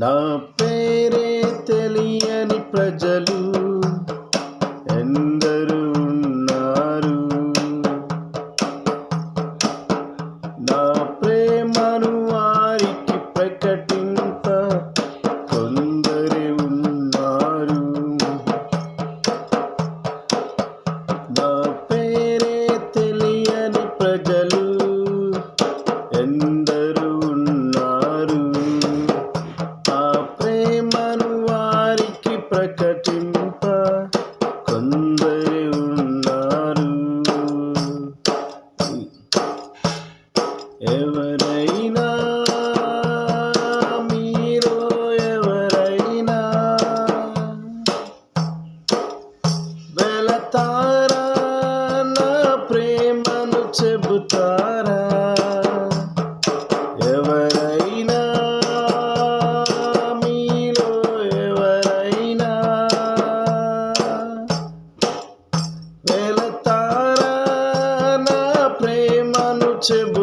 నా పేరే తెలియని ప్రజలు ఎందరు ఉన్నారు. నా ప్రేమను వారికి ప్రకటింప కొందరే ఉన్నారు. నా పేరే తెలియని ప్రజలు ఎందరు ఉన్నారు. ఆ ప్రేమను వారికి ప్రకటింప కొందరే ఉన్నారు. ఎవరైనా మీలో ఎవరైనా వెళతారా, నా ప్రేమను చెబుతారా? ఎవరైనా మీలో ఎవరైనా వెళతారా, నా ప్రేమను చెబుతారా?